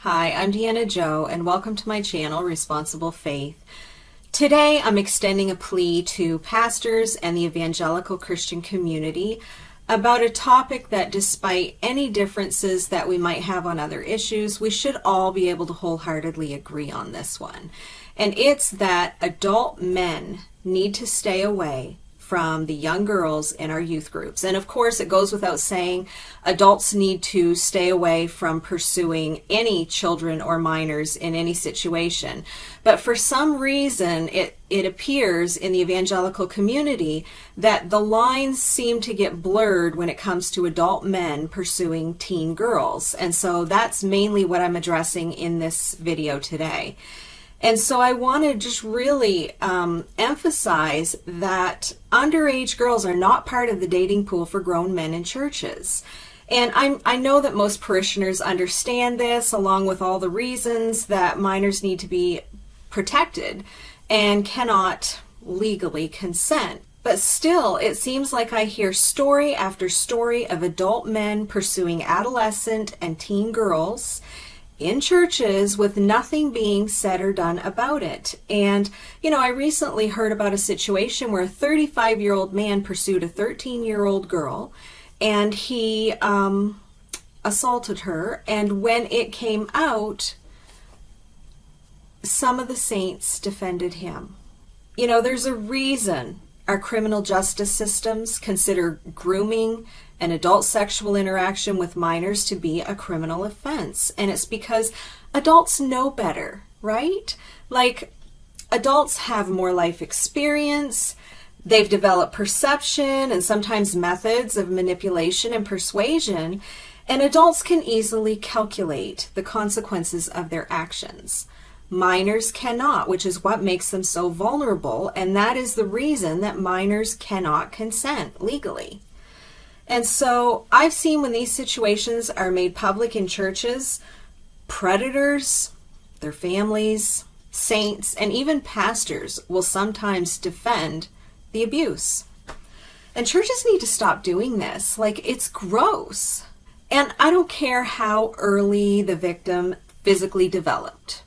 Hi, I'm Deanna Joe, and welcome to my channel, Responsible Faith. Today, I'm extending a plea to pastors and the evangelical Christian community about a topic that, despite any differences that we might have on other issues, we should all be able to wholeheartedly agree on this one. And it's that adult men need to stay away from the young girls in our youth groups. And of course, it goes without saying, adults need to stay away from pursuing any children or minors in any situation. But for some reason, it appears in the evangelical community that the lines seem to get blurred when it comes to adult men pursuing teen girls. And so that's mainly what I'm addressing in this video today. And so I want to just really emphasize that underage girls are not part of the dating pool for grown men in churches. And I know that most parishioners understand this, along with all the reasons that minors need to be protected and cannot legally consent. But still, it seems like I hear story after story of adult men pursuing adolescent and teen girls in churches with nothing being said or done about it. And, I recently heard about a situation where a 35-year-old man pursued a 13-year-old girl, and he assaulted her. And when it came out, some of the saints defended him. There's a reason our criminal justice systems consider grooming and adult sexual interaction with minors to be a criminal offense. And it's because adults know better, right? Like, adults have more life experience, they've developed perception and sometimes methods of manipulation and persuasion, and adults can easily calculate the consequences of their actions. Minors cannot, which is what makes them so vulnerable, and that is the reason that minors cannot consent legally. And so I've seen when these situations are made public in churches, predators, their families, saints, and even pastors will sometimes defend the abuse. And churches need to stop doing this. It's gross. And I don't care how early the victim physically developed,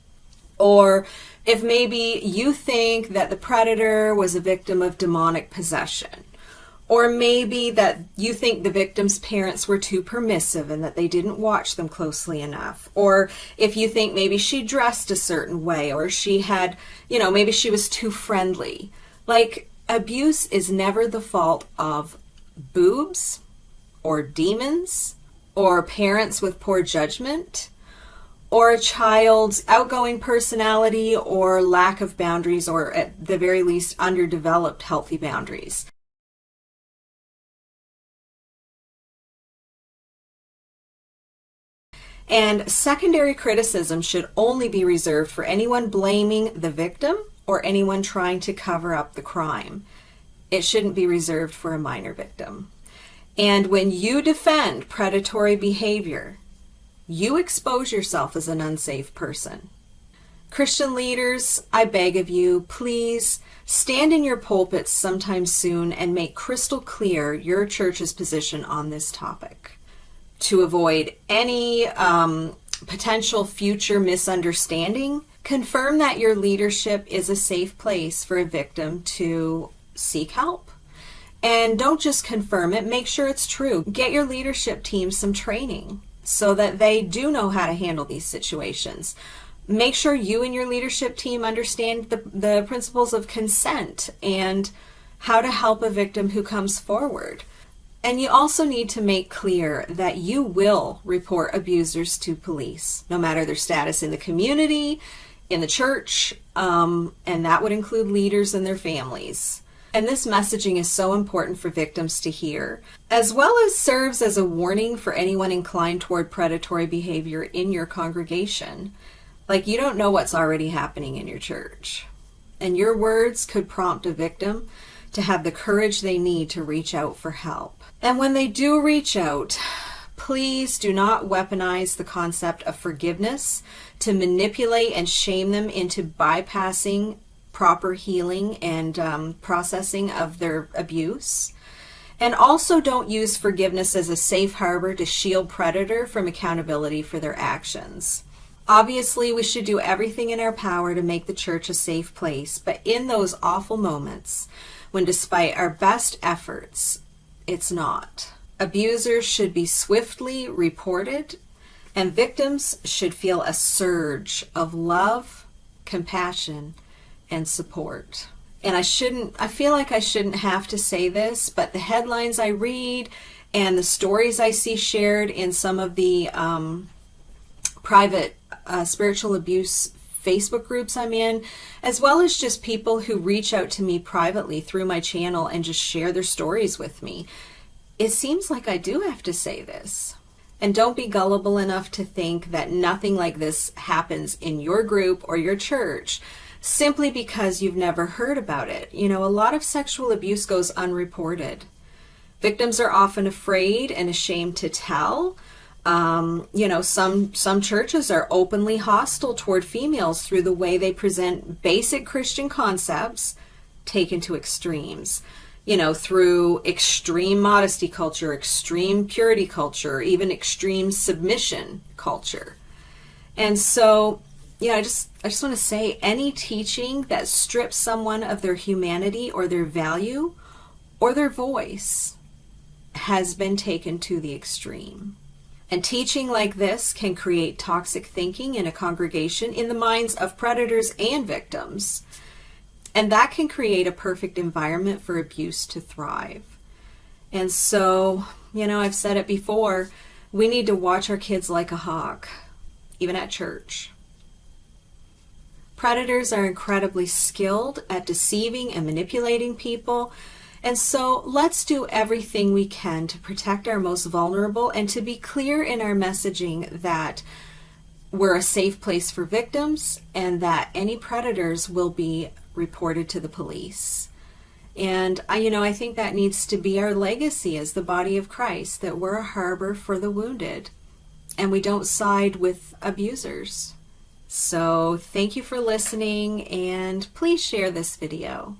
or if maybe you think that the predator was a victim of demonic possession, or maybe that you think the victim's parents were too permissive and that they didn't watch them closely enough, or if you think maybe she dressed a certain way, or she had, maybe she was too friendly. Abuse is never the fault of boobs or demons or parents with poor judgment, or a child's outgoing personality or lack of boundaries, or at the very least underdeveloped healthy boundaries. And secondary criticism should only be reserved for anyone blaming the victim or anyone trying to cover up the crime. It shouldn't be reserved for a minor victim. And when you defend predatory behavior, you expose yourself as an unsafe person. Christian leaders, I beg of you, please stand in your pulpits sometime soon and make crystal clear your church's position on this topic, to avoid any potential future misunderstanding. Confirm that your leadership is a safe place for a victim to seek help. And don't just confirm it, make sure it's true. Get your leadership team some training so that they do know how to handle these situations. Make sure you and your leadership team understand the principles of consent and how to help a victim who comes forward. And you also need to make clear that you will report abusers to police, no matter their status in the community, in the church, and that would include leaders and their families. And this messaging is so important for victims to hear, as well as serves as a warning for anyone inclined toward predatory behavior in your congregation. You don't know what's already happening in your church. And your words could prompt a victim to have the courage they need to reach out for help. And when they do reach out, please do not weaponize the concept of forgiveness to manipulate and shame them into bypassing proper healing and processing of their abuse. And also don't use forgiveness as a safe harbor to shield predator from accountability for their actions. Obviously, we should do everything in our power to make the church a safe place, but in those awful moments, when despite our best efforts, it's not, abusers should be swiftly reported, and victims should feel a surge of love, compassion, and support. And I feel like I shouldn't have to say this, but the headlines I read and the stories I see shared in some of the private spiritual abuse Facebook groups I'm in, as well as just people who reach out to me privately through my channel and just share their stories with me, it seems like I do have to say this. And don't be gullible enough to think that nothing like this happens in your group or your church simply because you've never heard about it. You know, a lot of sexual abuse goes unreported. Victims are often afraid and ashamed to tell. You know, some churches are openly hostile toward females through the way they present basic Christian concepts taken to extremes. You know, through extreme modesty culture, extreme purity culture, even extreme submission culture. And so, you know, I just want to say, any teaching that strips someone of their humanity or their value or their voice has been taken to the extreme. And teaching like this can create toxic thinking in a congregation in the minds of predators and victims. And that can create a perfect environment for abuse to thrive. And so, you know, I've said it before, we need to watch our kids like a hawk, even at church. Predators are incredibly skilled at deceiving and manipulating people. And so let's do everything we can to protect our most vulnerable and to be clear in our messaging that we're a safe place for victims and that any predators will be reported to the police. And I think that needs to be our legacy as the body of Christ, that we're a harbor for the wounded and we don't side with abusers. So thank you for listening, and please share this video.